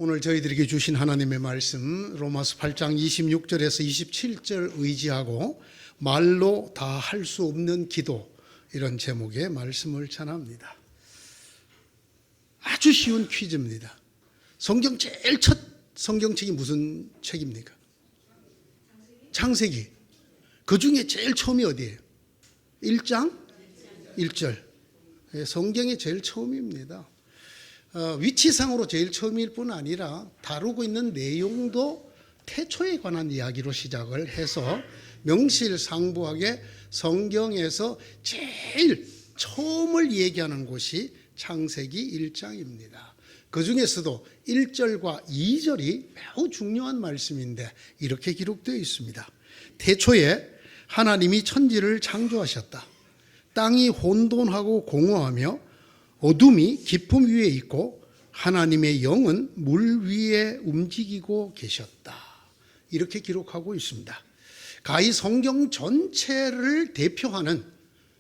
오늘 저희들에게 주신 하나님의 말씀 로마서 8장 26절에서 27절 의지하고 말로 다 할 수 없는 기도, 이런 제목의 말씀을 전합니다. 아주 쉬운 퀴즈입니다. 성경 제일 첫 성경책이 무슨 책입니까? 창세기. 그 중에 제일 처음이 어디예요? 1장 1절. 성경의 제일 처음입니다. 위치상으로 제일 처음일 뿐 아니라 다루고 있는 내용도 태초에 관한 이야기로 시작을 해서 명실상부하게 성경에서 제일 처음을 얘기하는 곳이 창세기 1장입니다. 그 중에서도 1절과 2절이 매우 중요한 말씀인데 이렇게 기록되어 있습니다. 태초에 하나님이 천지를 창조하셨다. 땅이 혼돈하고 공허하며 어둠이 깊음 위에 있고 하나님의 영은 물 위에 움직이고 계셨다. 이렇게 기록하고 있습니다. 가히 성경 전체를 대표하는,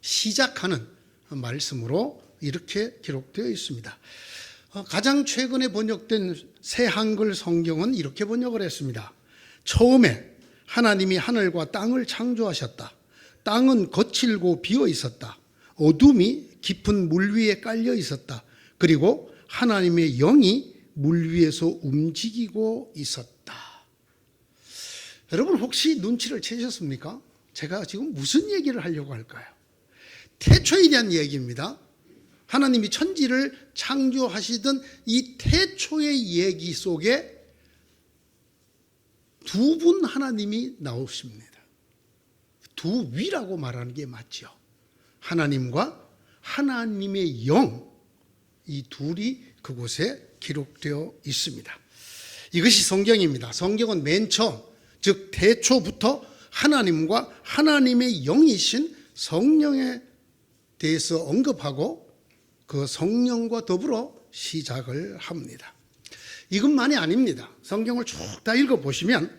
시작하는 말씀으로 이렇게 기록되어 있습니다. 가장 최근에 번역된 새 한글 성경은 이렇게 번역을 했습니다. 처음에 하나님이 하늘과 땅을 창조하셨다. 땅은 거칠고 비어 있었다. 어둠이 깊은 물 위에 깔려 있었다. 그리고 하나님의 영이 물 위에서 움직이고 있었다. 여러분 혹시 눈치를 채셨습니까? 제가 지금 무슨 얘기를 하려고 할까요? 태초에 대한 얘기입니다. 하나님이 천지를 창조하시던 이 태초의 얘기 속에 두 분 하나님이 나오십니다. 두 위라고 말하는 게 맞죠. 하나님과 하나님의 영, 이 둘이 그곳에 기록되어 있습니다. 이것이 성경입니다. 성경은 맨 처음, 즉 태초부터 하나님과 하나님의 영이신 성령에 대해서 언급하고 그 성령과 더불어 시작을 합니다. 이것만이 아닙니다. 성경을 쭉 다 읽어보시면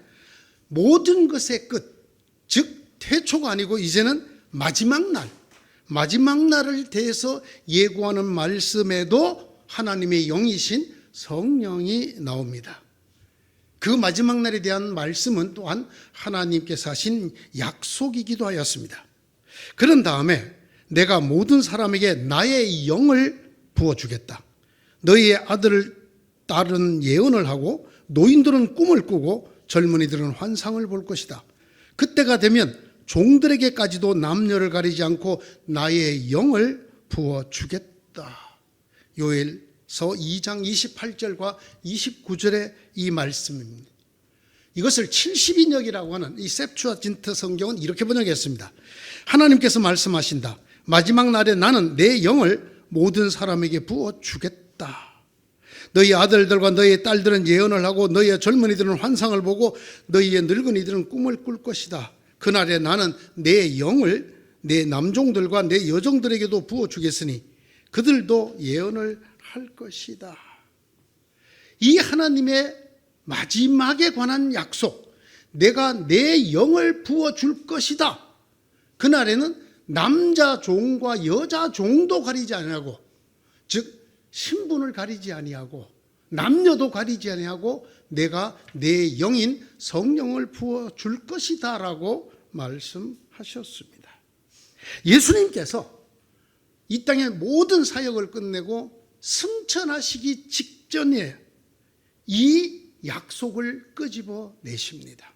모든 것의 끝, 즉 태초가 아니고 이제는 마지막 날을 대해서 예고하는 말씀에도 하나님의 영이신 성령이 나옵니다. 그 마지막 날에 대한 말씀은 또한 하나님께서 하신 약속이기도 하였습니다. 그런 다음에 내가 모든 사람에게 나의 영을 부어주겠다. 너희의 아들을 딸은 예언을 하고 노인들은 꿈을 꾸고 젊은이들은 환상을 볼 것이다. 그때가 되면 종들에게까지도 남녀를 가리지 않고 나의 영을 부어주겠다. 요엘서 2장 28절과 29절의 이 말씀입니다. 이것을 70인역이라고 하는 이 셉투아진트 성경은 이렇게 번역했습니다. 하나님께서 말씀하신다. 마지막 날에 나는 내 영을 모든 사람에게 부어주겠다. 너희 아들들과 너희 딸들은 예언을 하고 너희 젊은이들은 환상을 보고 너희의 늙은이들은 꿈을 꿀 것이다. 그날에 나는 내 영을 내 남종들과 내 여종들에게도 부어주겠으니 그들도 예언을 할 것이다. 이 하나님의 마지막에 관한 약속, 내가 내 영을 부어줄 것이다. 그날에는 남자 종과 여자 종도 가리지 아니하고, 즉 신분을 가리지 아니하고 남녀도 가리지 아니하고 내가 내 영인 성령을 부어줄 것이다 라고 말씀하셨습니다. 예수님께서 이 땅의 모든 사역을 끝내고 승천하시기 직전에 이 약속을 끄집어 내십니다.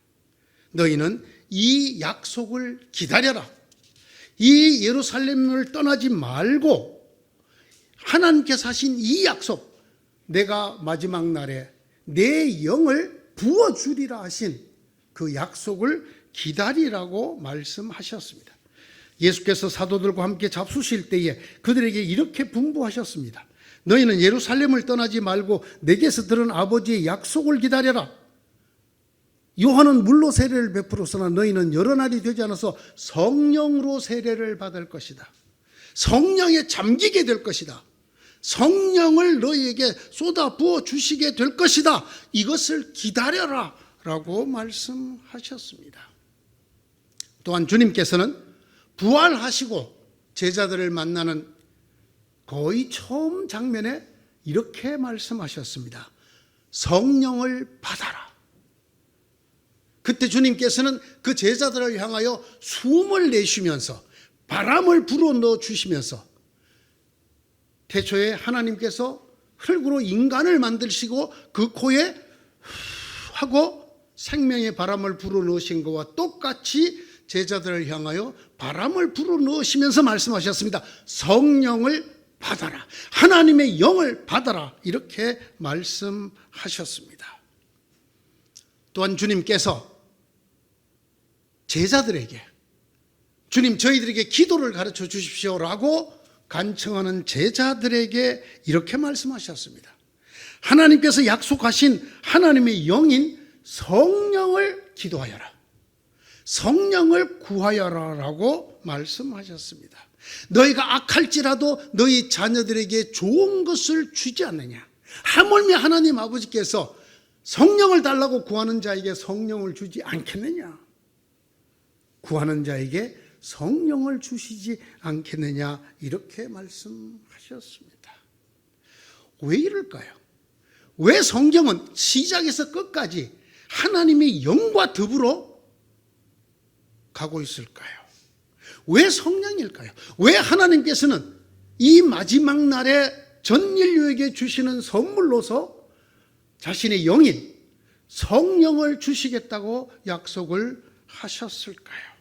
너희는 이 약속을 기다려라. 이 예루살렘을 떠나지 말고 하나님께서 하신 이 약속, 내가 마지막 날에 내 영을 부어주리라 하신 그 약속을 기다리라고 말씀하셨습니다. 예수께서 사도들과 함께 잡수실 때에 그들에게 이렇게 분부하셨습니다. 너희는 예루살렘을 떠나지 말고 내게서 들은 아버지의 약속을 기다려라. 요한은 물로 세례를 베풀었으나 너희는 여러 날이 되지 않아서 성령으로 세례를 받을 것이다. 성령에 잠기게 될 것이다. 성령을 너희에게 쏟아 부어 주시게 될 것이다. 이것을 기다려라 라고 말씀하셨습니다. 또한 주님께서는 부활하시고 제자들을 만나는 거의 처음 장면에 이렇게 말씀하셨습니다. 성령을 받아라. 그때 주님께서는 그 제자들을 향하여 숨을 내쉬면서 바람을 불어넣어 주시면서 태초에 하나님께서 흙으로 인간을 만드시고 그 코에 하고 생명의 바람을 불어넣으신 것과 똑같이 제자들을 향하여 바람을 불어넣으시면서 말씀하셨습니다. 성령을 받아라. 하나님의 영을 받아라. 이렇게 말씀하셨습니다. 또한 주님께서 제자들에게 주님 저희들에게 기도를 가르쳐 주십시오라고 간청하는 제자들에게 이렇게 말씀하셨습니다. 하나님께서 약속하신 하나님의 영인 성령을 기도하여라. 성령을 구하여라라고 말씀하셨습니다. 너희가 악할지라도 너희 자녀들에게 좋은 것을 주지 않느냐. 하물며 하나님 아버지께서 성령을 달라고 구하는 자에게 성령을 주지 않겠느냐. 구하는 자에게 성령을 주시지 않겠느냐. 이렇게 말씀하셨습니다. 왜 이럴까요? 왜 성경은 시작에서 끝까지 하나님의 영과 더불어 가고 있을까요? 왜 성령일까요? 왜 하나님께서는 이 마지막 날에 전 인류에게 주시는 선물로서 자신의 영인 성령을 주시겠다고 약속을 하셨을까요?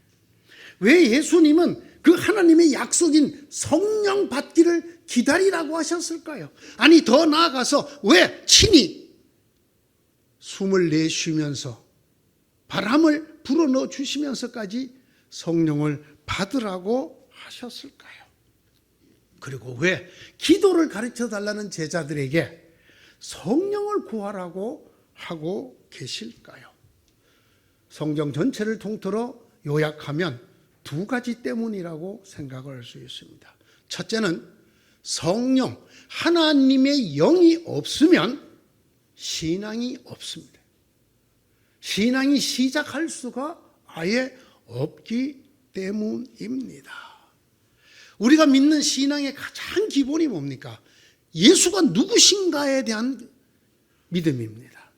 왜 예수님은 그 하나님의 약속인 성령 받기를 기다리라고 하셨을까요? 아니 더 나아가서 왜 친히 숨을 내쉬면서 바람을 불어넣어 주시면서까지 성령을 받으라고 하셨을까요? 그리고 왜 기도를 가르쳐 달라는 제자들에게 성령을 구하라고 하고 계실까요? 성경 전체를 통틀어 요약하면 두 가지 때문이라고 생각을 할 수 있습니다. 첫째는 성령, 하나님의 영이 없으면 신앙이 없습니다. 신앙이 시작할 수가 아예 없기 때문입니다. 우리가 믿는 신앙의 가장 기본이 뭡니까? 예수가 누구신가에 대한 믿음입니다.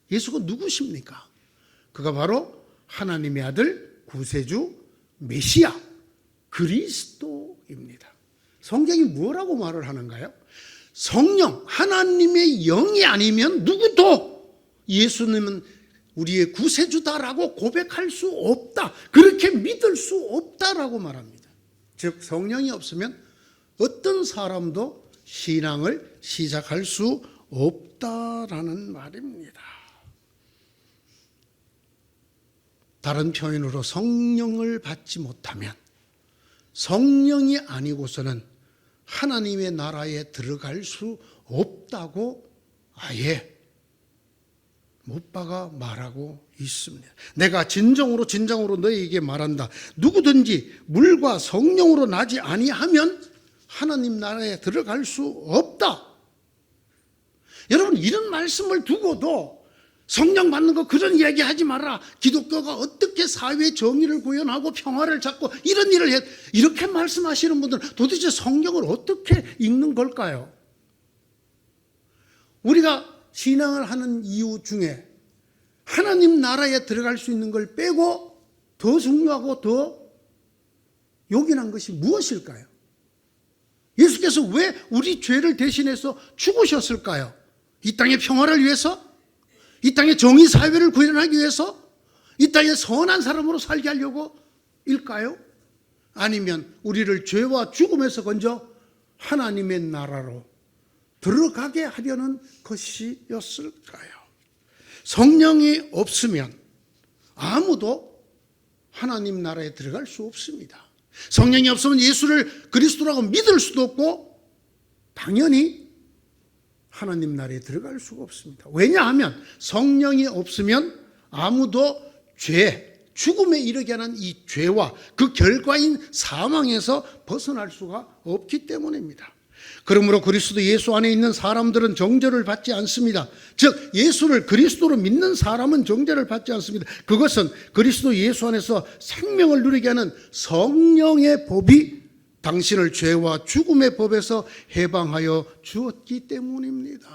예수가 누구십니까? 그가 바로 하나님의 아들, 구세주, 메시아, 그리스도입니다. 성경이 뭐라고 말을 하는가요? 성령, 하나님의 영이 아니면 누구도 예수님은 우리의 구세주다라고 고백할 수 없다. 그렇게 믿을 수 없다라고 말합니다. 즉 성령이 없으면 어떤 사람도 신앙을 시작할 수 없다라는 말입니다. 다른 표현으로 성령을 받지 못하면 성령이 아니고서는 하나님의 나라에 들어갈 수 없다고 아예 못 박아 말하고 있습니다. 내가 진정으로 너희에게 말한다. 누구든지 물과 성령으로 나지 아니하면 하나님 나라에 들어갈 수 없다. 여러분 이런 말씀을 두고도 성령 받는 거 그런 얘기하지 마라. 기독교가 어떻게 사회 정의를 구현하고 평화를 찾고 이런 일을 해. 이렇게 말씀하시는 분들은 도대체 성경을 어떻게 읽는 걸까요? 우리가 신앙을 하는 이유 중에 하나님 나라에 들어갈 수 있는 걸 빼고 더 중요하고 더 요긴한 것이 무엇일까요? 예수께서 왜 우리 죄를 대신해서 죽으셨을까요? 이 땅의 평화를 위해서? 이 땅의 정의 사회를 구현하기 위해서? 이 땅에 선한 사람으로 살게 하려고 일까요? 아니면 우리를 죄와 죽음에서 건져 하나님의 나라로 들어가게 하려는 것이었을까요? 성령이 없으면 아무도 하나님 나라에 들어갈 수 없습니다. 성령이 없으면 예수를 그리스도라고 믿을 수도 없고 당연히 하나님 나라에 들어갈 수가 없습니다. 왜냐하면 성령이 없으면 아무도 죄, 죽음에 이르게 하는 이 죄와 그 결과인 사망에서 벗어날 수가 없기 때문입니다. 그러므로 그리스도 예수 안에 있는 사람들은 정죄를 받지 않습니다. 즉 예수를 그리스도로 믿는 사람은 정죄를 받지 않습니다. 그것은 그리스도 예수 안에서 생명을 누리게 하는 성령의 법이 당신을 죄와 죽음의 법에서 해방하여 주었기 때문입니다.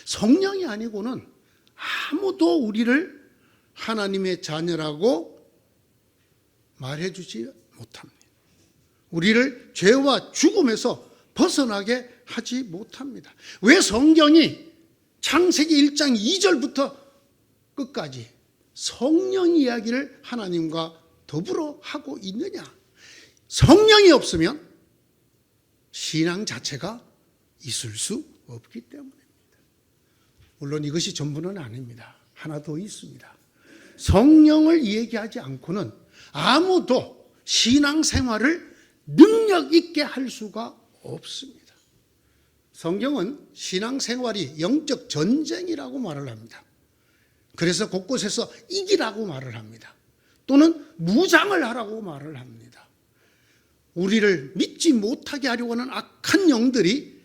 성령이 아니고는 아무도 우리를 하나님의 자녀라고 말해주지 못합니다. 우리를 죄와 죽음에서 벗어나게 하지 못합니다. 왜 성경이 창세기 1장 2절부터 끝까지 성령 이야기를 하나님과 더불어 하고 있느냐? 성령이 없으면 신앙 자체가 있을 수 없기 때문입니다. 물론 이것이 전부는 아닙니다. 하나 더 있습니다. 성령을 얘기하지 않고는 아무도 신앙생활을 능력 있게 할 수가 없습니다. 성경은 신앙생활이 영적 전쟁이라고 말을 합니다. 그래서 곳곳에서 이기라고 말을 합니다. 또는 무장을 하라고 말을 합니다. 우리를 믿지 못하게 하려고 하는 악한 영들이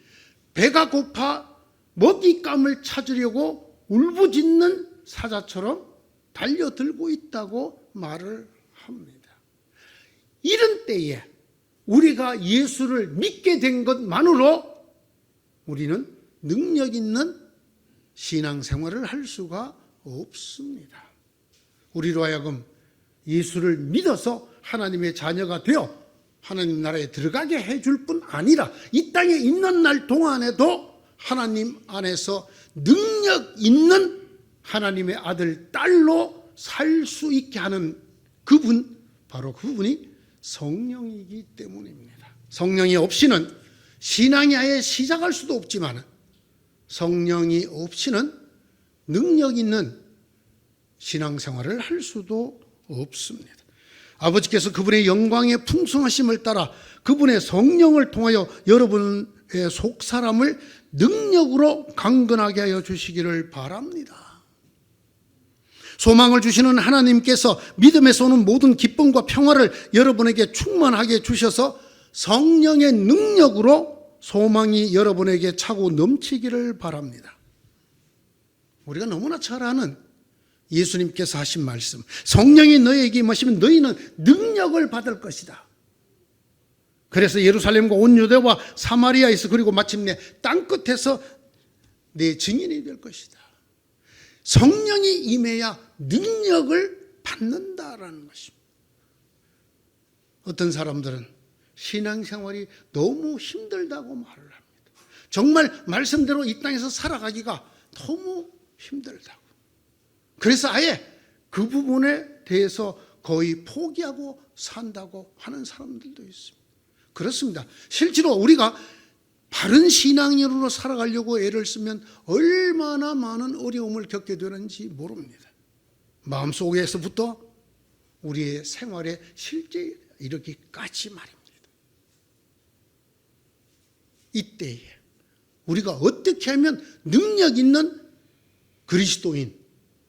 배가 고파 먹잇감을 찾으려고 울부짖는 사자처럼 달려들고 있다고 말을 합니다. 이런 때에 우리가 예수를 믿게 된 것만으로 우리는 능력 있는 신앙생활을 할 수가 없습니다. 우리로 하여금 예수를 믿어서 하나님의 자녀가 되어 하나님 나라에 들어가게 해줄 뿐 아니라 이 땅에 있는 날 동안에도 하나님 안에서 능력 있는 하나님의 아들, 딸로 살 수 있게 하는 그분, 바로 그분이 성령이기 때문입니다. 성령이 없이는 신앙이 아예 시작할 수도 없지만 성령이 없이는 능력 있는 신앙생활을 할 수도 없습니다. 아버지께서 그분의 영광의 풍성하심을 따라 그분의 성령을 통하여 여러분의 속사람을 능력으로 강건하게 하여 주시기를 바랍니다. 소망을 주시는 하나님께서 믿음에서 오는 모든 기쁨과 평화를 여러분에게 충만하게 주셔서 성령의 능력으로 소망이 여러분에게 차고 넘치기를 바랍니다. 우리가 너무나 잘 아는 예수님께서 하신 말씀, 성령이 너희에게 임하시면 너희는 능력을 받을 것이다. 그래서 예루살렘과 온 유대와 사마리아에서 그리고 마침내 땅끝에서 내 증인이 될 것이다. 성령이 임해야 능력을 받는다라는 것입니다. 어떤 사람들은 신앙생활이 너무 힘들다고 말을 합니다. 정말 말씀대로 이 땅에서 살아가기가 너무 힘들다고. 그래서 아예 그 부분에 대해서 거의 포기하고 산다고 하는 사람들도 있습니다. 그렇습니다. 실제로 우리가 바른 신앙인으로 살아가려고 애를 쓰면 얼마나 많은 어려움을 겪게 되는지 모릅니다. 마음속에서부터 우리의 생활에 실제 이르기까지 말입니다. 이때에 우리가 어떻게 하면 능력 있는 그리스도인,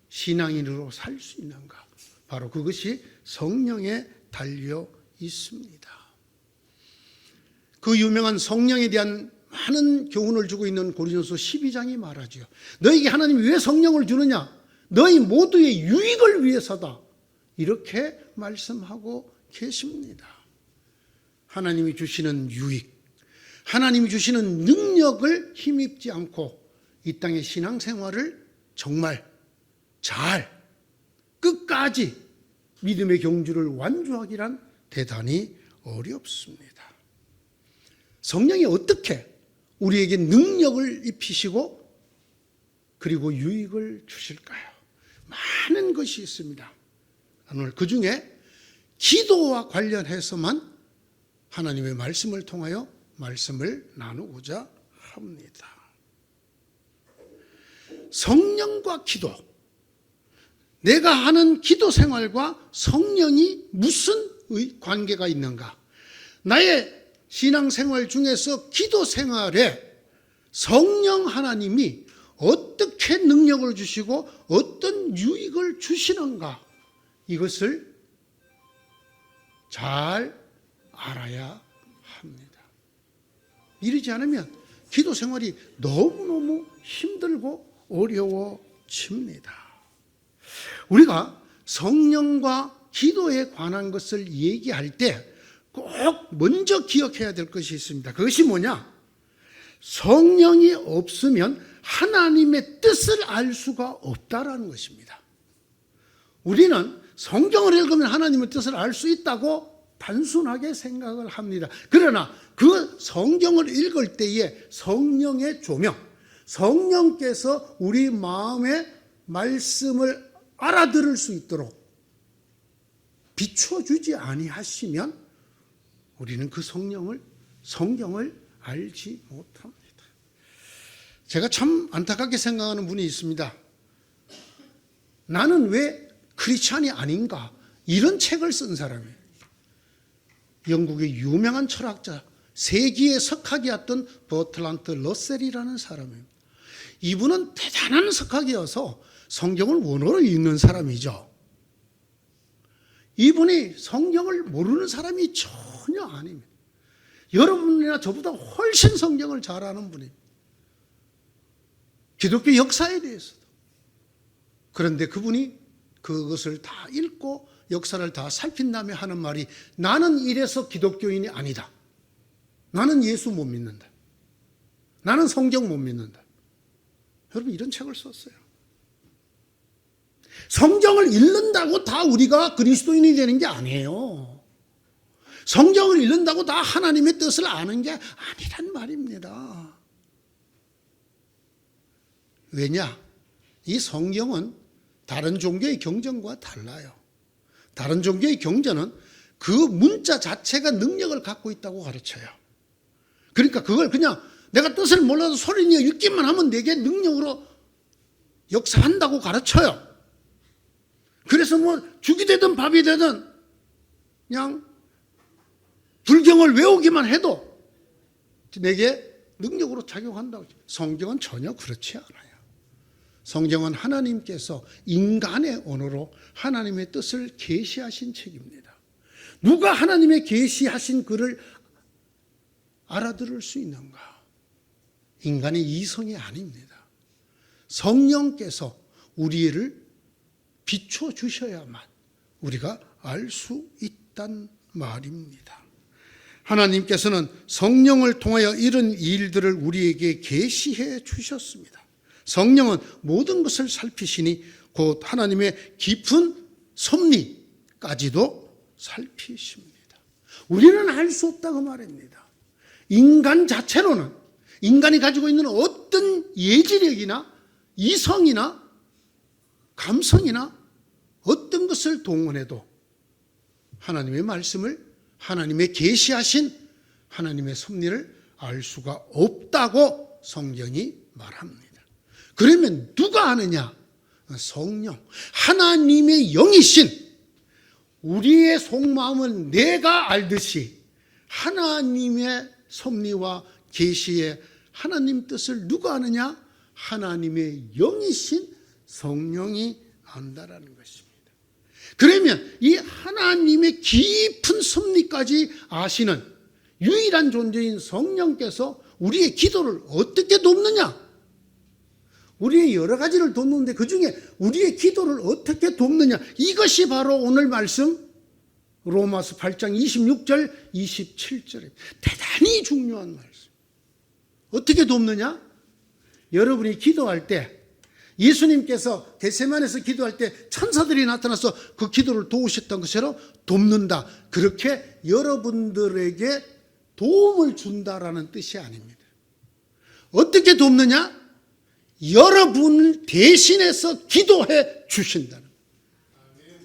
신앙인으로 살 수 있는가? 바로 그것이 성령에 달려 있습니다. 그 유명한 성령에 대한 많은 교훈을 주고 있는 고린도서 12장이 말하죠. 너에게 하나님이 왜 성령을 주느냐? 너희 모두의 유익을 위해서다. 이렇게 말씀하고 계십니다. 하나님이 주시는 유익, 하나님이 주시는 능력을 힘입지 않고 이 땅의 신앙생활을 정말 잘 끝까지 믿음의 경주를 완주하기란 대단히 어렵습니다. 성령이 어떻게 우리에게 능력을 입히시고 그리고 유익을 주실까요? 많은 것이 있습니다. 오늘 그 중에 기도와 관련해서만 하나님의 말씀을 통하여 말씀을 나누고자 합니다. 성령과 기도, 내가 하는 기도 생활과 성령이 무슨 관계가 있는가? 나의 신앙생활 중에서 기도 생활에 성령 하나님이 어떻게 능력을 주시고 어떤 유익을 주시는가? 이것을 잘 알아야 합니다. 이러지 않으면 기도 생활이 너무너무 힘들고 어려워집니다. 우리가 성령과 기도에 관한 것을 얘기할 때 꼭 먼저 기억해야 될 것이 있습니다. 그것이 뭐냐? 성령이 없으면 하나님의 뜻을 알 수가 없다라는 것입니다. 우리는 성경을 읽으면 하나님의 뜻을 알 수 있다고 단순하게 생각을 합니다. 그러나 그 성경을 읽을 때에 성령의 조명, 성령께서 우리 마음의 말씀을 알아들을 수 있도록 비춰주지 아니하시면 우리는 그 성경을 알지 못합니다. 제가 참 안타깝게 생각하는 분이 있습니다. 나는 왜 크리스찬이 아닌가? 이런 책을 쓴 사람이에요. 영국의 유명한 철학자, 세기의 석학이었던 버트란트 러셀이라는 사람이에요. 이분은 대단한 석학이어서 성경을 원어로 읽는 사람이죠. 이분이 성경을 모르는 사람이 전혀 아닙니다. 여러분이나 저보다 훨씬 성경을 잘 아는 분입니다. 기독교 역사에 대해서도. 그런데 그분이 그것을 다 읽고 역사를 다 살핀 다음에 하는 말이, 나는 이래서 기독교인이 아니다. 나는 예수 못 믿는다. 나는 성경 못 믿는다. 여러분, 이런 책을 썼어요. 성경을 읽는다고 다 우리가 그리스도인이 되는 게 아니에요. 성경을 읽는다고 다 하나님의 뜻을 아는 게 아니란 말입니다. 왜냐? 이 성경은 다른 종교의 경전과 달라요. 다른 종교의 경전은 그 문자 자체가 능력을 갖고 있다고 가르쳐요. 그러니까 그걸 그냥 내가 뜻을 몰라도 소리내어 읽기만 하면 내게 능력으로 역사한다고 가르쳐요. 그래서 뭐 죽이 되든 밥이 되든 그냥 불경을 외우기만 해도 내게 능력으로 작용한다고. 성경은 전혀 그렇지 않아요. 성경은 하나님께서 인간의 언어로 하나님의 뜻을 계시하신 책입니다. 누가 하나님의 계시하신 글을 알아들을 수 있는가? 인간의 이성이 아닙니다. 성령께서 우리를 비춰주셔야만 우리가 알 수 있단 말입니다. 하나님께서는 성령을 통하여 이런 일들을 우리에게 계시해 주셨습니다. 성령은 모든 것을 살피시니 곧 하나님의 깊은 섭리까지도 살피십니다. 우리는 알 수 없다고 말합니다. 인간 자체로는, 인간이 가지고 있는 어떤 예지력이나 이성이나 감성이나 어떤 것을 동원해도 하나님의 말씀을, 하나님의 계시하신 하나님의 섭리를 알 수가 없다고 성경이 말합니다. 그러면 누가 아느냐? 성령, 하나님의 영이신 우리의 속마음은 내가 알듯이 하나님의 섭리와 계시의 하나님 뜻을 누가 아느냐? 하나님의 영이신 성령이 안다라는 것입니다. 그러면 이 하나님의 깊은 섭리까지 아시는 유일한 존재인 성령께서 우리의 기도를 어떻게 돕느냐? 우리의 여러 가지를 돕는데 그중에 우리의 기도를 어떻게 돕느냐? 이것이 바로 오늘 말씀 로마서 8장 26절 27절입니다. 대단히 중요한 말씀. 어떻게 돕느냐? 여러분이 기도할 때, 예수님께서 겟세마네에서 기도할 때 천사들이 나타나서 그 기도를 도우셨던 것처럼 돕는다. 그렇게 여러분들에게 도움을 준다라는 뜻이 아닙니다. 어떻게 돕느냐? 여러분을 대신해서 기도해 주신다는 거예요.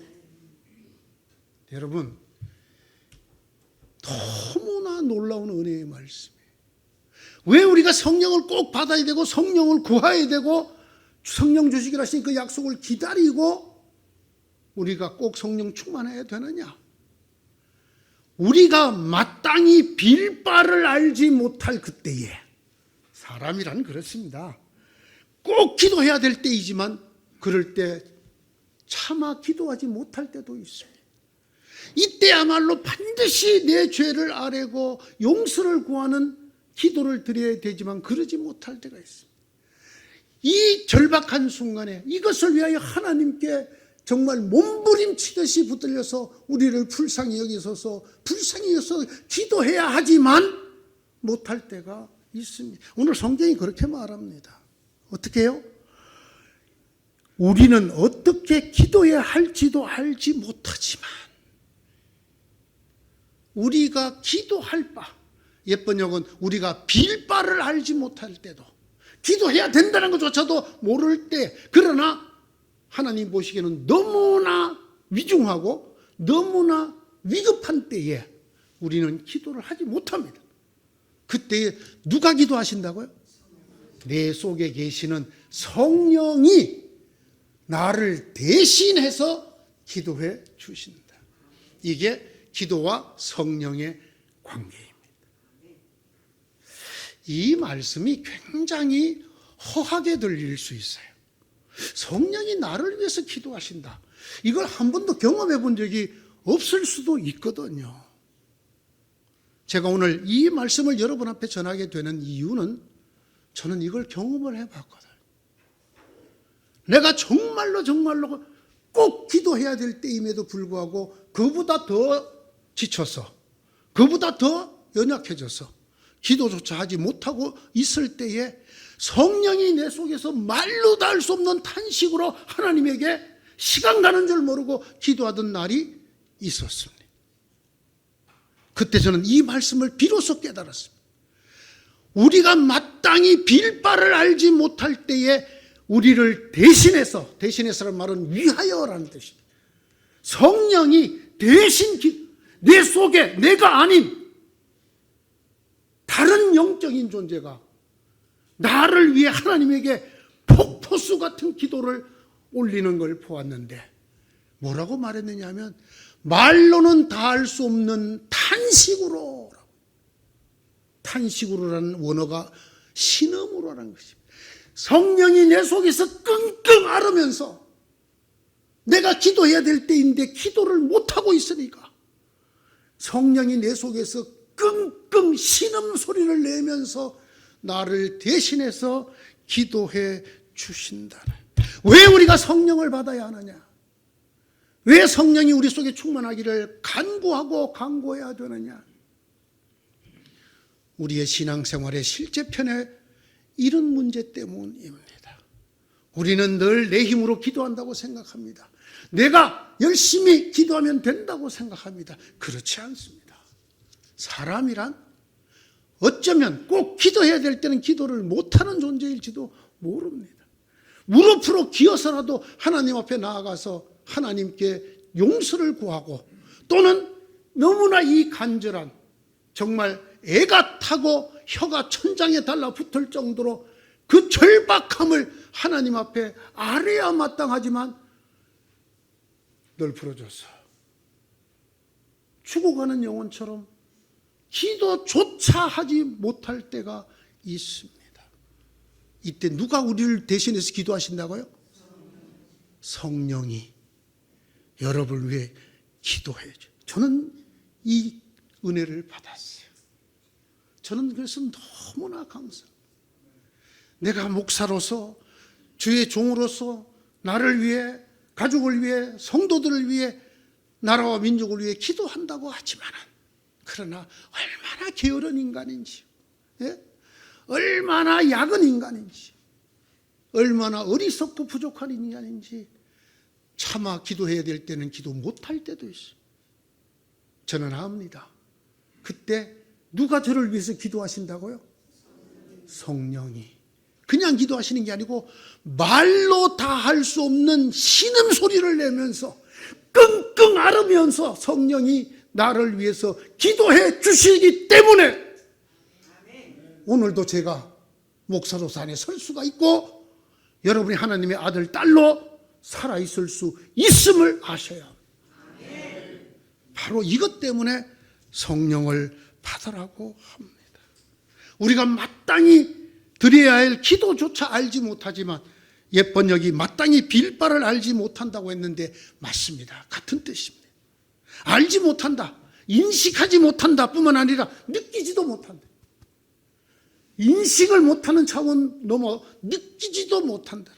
여러분, 너무나 놀라운 은혜의 말씀이에요. 왜 우리가 성령을 꼭 받아야 되고 성령을 구해야 되고 성령 주시기로 하신 그 약속을 기다리고 우리가 꼭 성령 충만해야 되느냐? 우리가 마땅히 빌 바를 알지 못할 그때에, 사람이란 그렇습니다. 꼭 기도해야 될 때이지만 그럴 때 차마 기도하지 못할 때도 있습니다. 이때야말로 반드시 내 죄를 아뢰고 용서를 구하는 기도를 드려야 되지만 그러지 못할 때가 있습니다. 이 절박한 순간에 이것을 위하여 하나님께 정말 몸부림치듯이 붙들려서 우리를 불쌍히 여기소서, 불쌍히 여기서 기도해야 하지만 못할 때가 있습니다. 오늘 성경이 그렇게 말합니다. 어떻게 해요? 우리는 어떻게 기도해야 할지도 알지 못하지만 우리가 기도할 바, 옛번역은 우리가 빌 바를 알지 못할 때도, 기도해야 된다는 것조차도 모를 때, 그러나 하나님 보시기에는 너무나 위중하고 너무나 위급한 때에 우리는 기도를 하지 못합니다. 그때에 누가 기도하신다고요? 내 속에 계시는 성령이 나를 대신해서 기도해 주신다. 이게 기도와 성령의 관계입니다. 이 말씀이 굉장히 허하게 들릴 수 있어요. 성령이 나를 위해서 기도하신다. 이걸 한 번도 경험해 본 적이 없을 수도 있거든요. 제가 오늘 이 말씀을 여러분 앞에 전하게 되는 이유는 저는 이걸 경험을 해봤거든요. 내가 정말로 꼭 기도해야 될 때임에도 불구하고 그보다 더 지쳐서, 그보다 더 연약해져서 기도조차 하지 못하고 있을 때에 성령이 내 속에서 말로 다 할 수 없는 탄식으로 하나님에게 시간 가는 줄 모르고 기도하던 날이 있었습니다. 그때 저는 이 말씀을 비로소 깨달았습니다. 우리가 마땅히 빌 바를 알지 못할 때에 우리를 대신해서라는 말은 위하여라는 뜻입니다. 성령이 대신 내 속에 내가 아닌 다른 영적인 존재가 나를 위해 하나님에게 폭포수 같은 기도를 올리는 걸 보았는데 뭐라고 말했느냐 하면 말로는 다 할 수 없는 탄식으로라는 원어가 신음으로라는 것입니다. 성령이 내 속에서 끙끙 앓으면서 내가 기도해야 될 때인데 기도를 못하고 있으니까 성령이 내 속에서 끙끙 신음 소리를 내면서 나를 대신해서 기도해 주신다는. 왜 우리가 성령을 받아야 하느냐? 왜 성령이 우리 속에 충만하기를 간구하고 강구해야 되느냐? 우리의 신앙생활의 실제편에 이런 문제 때문입니다. 우리는 늘 내 힘으로 기도한다고 생각합니다. 내가 열심히 기도하면 된다고 생각합니다. 그렇지 않습니다. 사람이란 어쩌면 꼭 기도해야 될 때는 기도를 못하는 존재일지도 모릅니다. 무릎으로 기어서라도 하나님 앞에 나아가서 하나님께 용서를 구하고, 또는 너무나 이 간절한, 정말 애가 타고 혀가 천장에 달라붙을 정도로 그 절박함을 하나님 앞에 아뢰야 마땅하지만 널 풀어줘서 죽어가는 영혼처럼 기도조차 하지 못할 때가 있습니다. 이때 누가 우리를 대신해서 기도하신다고요? 성령이 여러분을 위해 기도해야죠. 저는 이 은혜를 받았어요. 저는 그래서 너무나 감사합니다. 내가 목사로서, 주의 종으로서 나를 위해, 가족을 위해, 성도들을 위해, 나라와 민족을 위해 기도한다고 하지만, 그러나 얼마나 게으른 인간인지, 얼마나 약은 인간인지, 얼마나 어리석고 부족한 인간인지 차마 기도해야 될 때는 기도 못할 때도 있어요. 저는 압니다. 그때 누가 저를 위해서 기도하신다고요? 성령이. 그냥 기도하시는 게 아니고 말로 다 할 수 없는 신음소리를 내면서 끙끙 앓으면서 성령이 나를 위해서 기도해 주시기 때문에 오늘도 제가 목사로서 안에 설 수가 있고 여러분이 하나님의 아들, 딸로 살아있을 수 있음을 아셔야 합니다. 바로 이것 때문에 성령을 받으라고 합니다. 우리가 마땅히 드려야 할 기도조차 알지 못하지만 옛번역이 마땅히 빌 바를 알지 못한다고 했는데 맞습니다. 같은 뜻입니다. 알지 못한다, 인식하지 못한다 뿐만 아니라 느끼지도 못한다. 인식을 못하는 차원 넘어 느끼지도 못한다.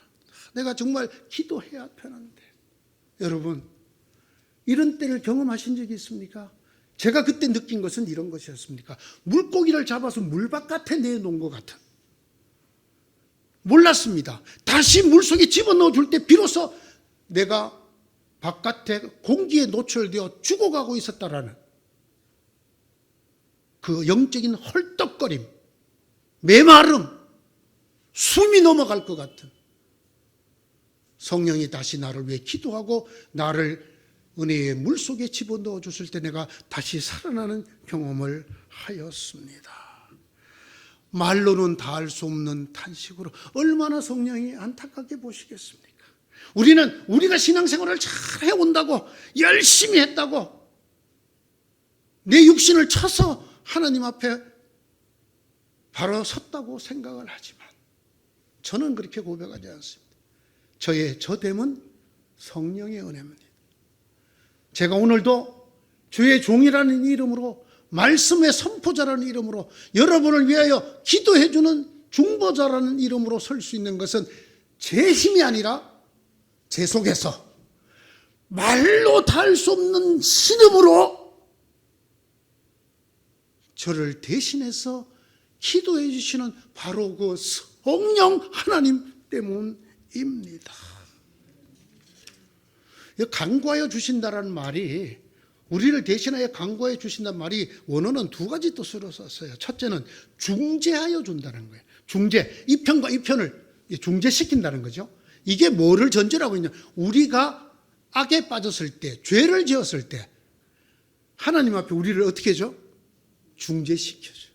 내가 정말 기도해야 편한데. 여러분, 이런 때를 경험하신 적이 있습니까? 제가 그때 느낀 것은 이런 것이었습니까? 물고기를 잡아서 물 바깥에 내놓은 것 같은, 몰랐습니다. 다시 물속에 집어넣어 줄 때 비로소 내가 바깥에 공기에 노출되어 죽어가고 있었다라는 그 영적인 헐떡거림, 메마름, 숨이 넘어갈 것 같은 성령이 다시 나를 위해 기도하고 나를 은혜의 물속에 집어넣어 줬을 때 내가 다시 살아나는 경험을 하였습니다. 말로는 다할 수 없는 탄식으로 얼마나 성령이 안타깝게 보시겠습니까? 우리는 우리가 신앙생활을 잘 해온다고 열심히 했다고 내 육신을 쳐서 하나님 앞에 바로 섰다고 생각을 하지만 저는 그렇게 고백하지 않습니다. 저의 저됨은 성령의 은혜입니다. 제가 오늘도 주의 종이라는 이름으로 말씀의 선포자라는 이름으로 여러분을 위하여 기도해주는 중보자라는 이름으로 설 수 있는 것은 제 힘이 아니라 제 속에서 말로 다 할 수 없는 신음으로 저를 대신해서 기도해 주시는 바로 그 성령 하나님 때문입니다. 간구하여 주신다라는 말이 우리를 대신하여 간구하여 주신다는 말이 원어는 두 가지 뜻으로 썼어요. 첫째는 중재하여 준다는 거예요. 중재, 이 편과 이 편을 중재시킨다는 거죠. 이게 뭐를 전제라고 있냐? 우리가 악에 빠졌을 때, 죄를 지었을 때 하나님 앞에 우리를 어떻게 해줘? 중재시켜줘.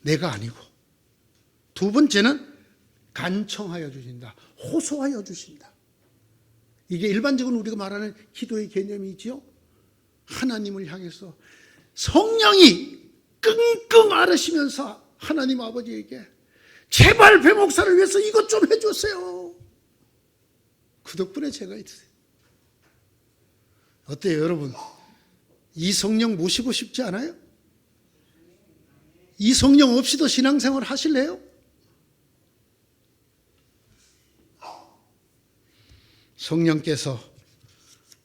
내가 아니고. 두 번째는 간청하여 주신다. 호소하여 주신다. 이게 일반적으로 우리가 말하는 기도의 개념이지요. 하나님을 향해서 성령이 끙끙 앓으시면서 하나님 아버지에게 제발 배 목사를 위해서 이것 좀 해주세요. 그 덕분에 제가 있어요. 어때요 여러분? 이 성령 모시고 싶지 않아요? 이 성령 없이도 신앙생활 하실래요? 성령께서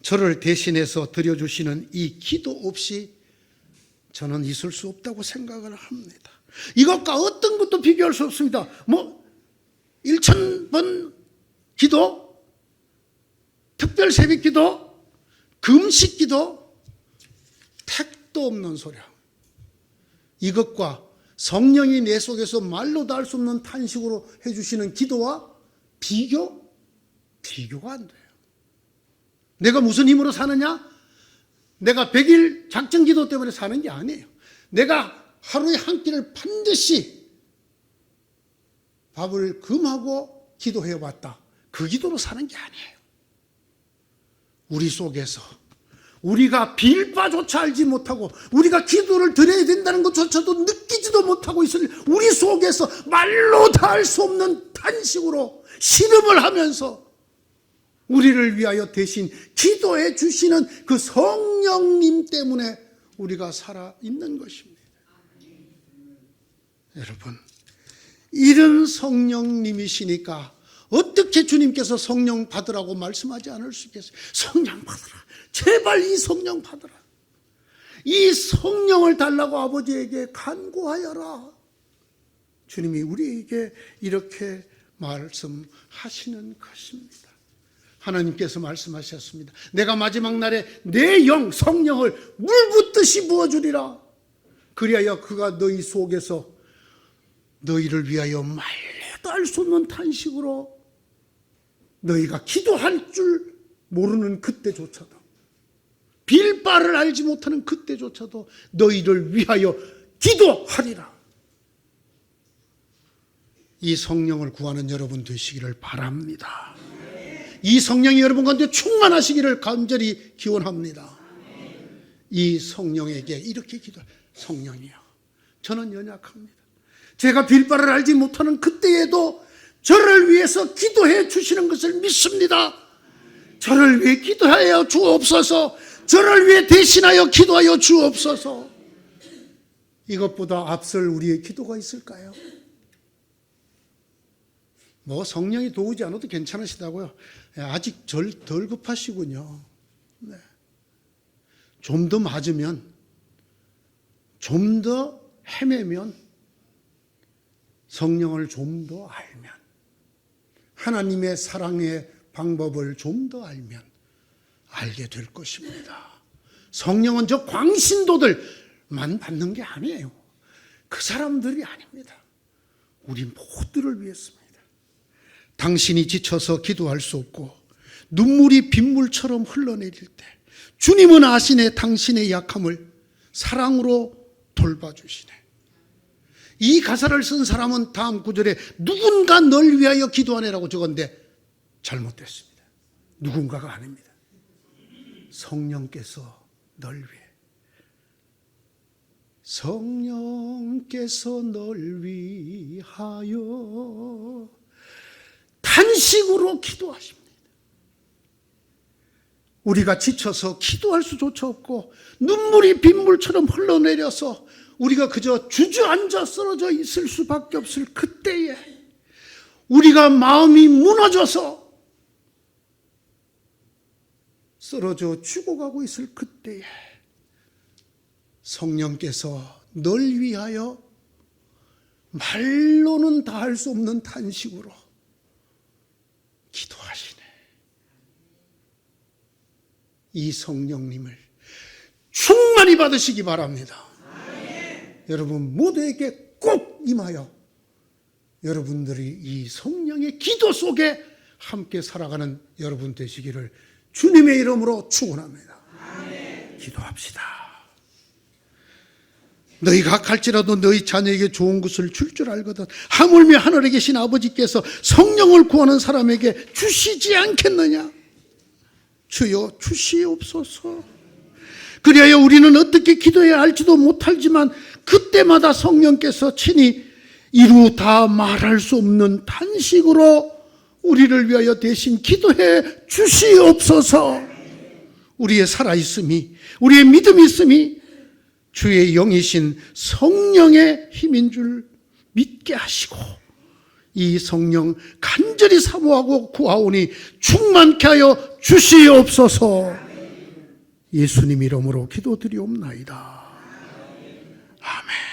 저를 대신해서 드려주시는 이 기도 없이 저는 있을 수 없다고 생각을 합니다. 이것과 어떤 것도 비교할 수 없습니다. 1000번 기도, 특별 새벽 기도, 금식 기도, 택도 없는 소리. 이것과 성령이 내 속에서 말로 다 할 수 없는 탄식으로 해주시는 기도와 비교가 안 돼요. 내가 무슨 힘으로 사느냐? 내가 100일 작정 기도 때문에 사는 게 아니에요. 내가 하루에 한 끼를 반드시 밥을 금하고 기도해 왔다. 그 기도로 사는 게 아니에요. 우리 속에서 우리가 빌 바조차 알지 못하고 우리가 기도를 드려야 된다는 것조차도 느끼지도 못하고 있을 우리 속에서 말로 다 할 수 없는 탄식으로 신음을 하면서 우리를 위하여 대신 기도해 주시는 그 성령님 때문에 우리가 살아있는 것입니다. 여러분, 이런 성령님이시니까 어떻게 주님께서 성령 받으라고 말씀하지 않을 수 있겠어요? 성령 받으라. 제발 이 성령 받으라. 이 성령을 달라고 아버지에게 간구하여라. 주님이 우리에게 이렇게 말씀하시는 것입니다. 하나님께서 말씀하셨습니다. 내가 마지막 날에 내 영 성령을 물 붓듯이 부어주리라. 그리하여 그가 너희 속에서 너희를 위하여 말로도 할 수 없는 탄식으로 너희가 기도할 줄 모르는 그때조차도 빌 바를 알지 못하는 그때조차도 너희를 위하여 기도하리라. 이 성령을 구하는 여러분 되시기를 바랍니다. 이 성령이 여러분 가운데 충만하시기를 간절히 기원합니다. 이 성령에게 이렇게 성령이요, 저는 연약합니다. 제가 빌 바를 알지 못하는 그때에도 저를 위해서 기도해 주시는 것을 믿습니다. 저를 위해 기도하여 주옵소서. 저를 위해 대신하여 기도하여 주옵소서. 이것보다 앞설 우리의 기도가 있을까요? 성령이 도우지 않아도 괜찮으시다고요? 아직 덜 급하시군요. 네. 좀 더 맞으면, 좀 더 헤매면 성령을 좀 더 알면, 하나님의 사랑의 방법을 좀 더 알면 알게 될 것입니다. 성령은 저 광신도들만 받는 게 아니에요. 그 사람들이 아닙니다. 우리 모두를 위해서입니다. 당신이 지쳐서 기도할 수 없고 눈물이 빗물처럼 흘러내릴 때 주님은 아시네 당신의 약함을 사랑으로 돌봐주시네. 이 가사를 쓴 사람은 다음 구절에 누군가 널 위하여 기도하네라고 적었는데 잘못됐습니다. 누군가가 아닙니다. 성령께서 널 위해, 성령께서 널 위하여 단식으로 기도하십니다. 우리가 지쳐서 기도할 수조차 없고 눈물이 빗물처럼 흘러내려서 우리가 그저 주저앉아 쓰러져 있을 수밖에 없을 그때에, 우리가 마음이 무너져서 쓰러져 죽어가고 있을 그때에 성령께서 널 위하여 말로는 다 할 수 없는 탄식으로 기도하시네. 이 성령님을 충만히 받으시기 바랍니다. 여러분 모두에게 꼭 임하여 여러분들이 이 성령의 기도 속에 함께 살아가는 여러분 되시기를 주님의 이름으로 축원합니다. 기도합시다. 너희가 갈지라도 너희 자녀에게 좋은 것을 줄 줄 알거든 하물며 하늘에 계신 아버지께서 성령을 구하는 사람에게 주시지 않겠느냐. 주여 주시옵소서. 그리하여 우리는 어떻게 기도해야 할지도 못하지만 그때마다 성령께서 친히 이루 다 말할 수 없는 탄식으로 우리를 위하여 대신 기도해 주시옵소서. 우리의 살아있음이, 우리의 믿음이 있음이 주의 영이신 성령의 힘인 줄 믿게 하시고 이 성령 간절히 사모하고 구하오니 충만케 하여 주시옵소서. 예수님 이름으로 기도드리옵나이다. 아멘.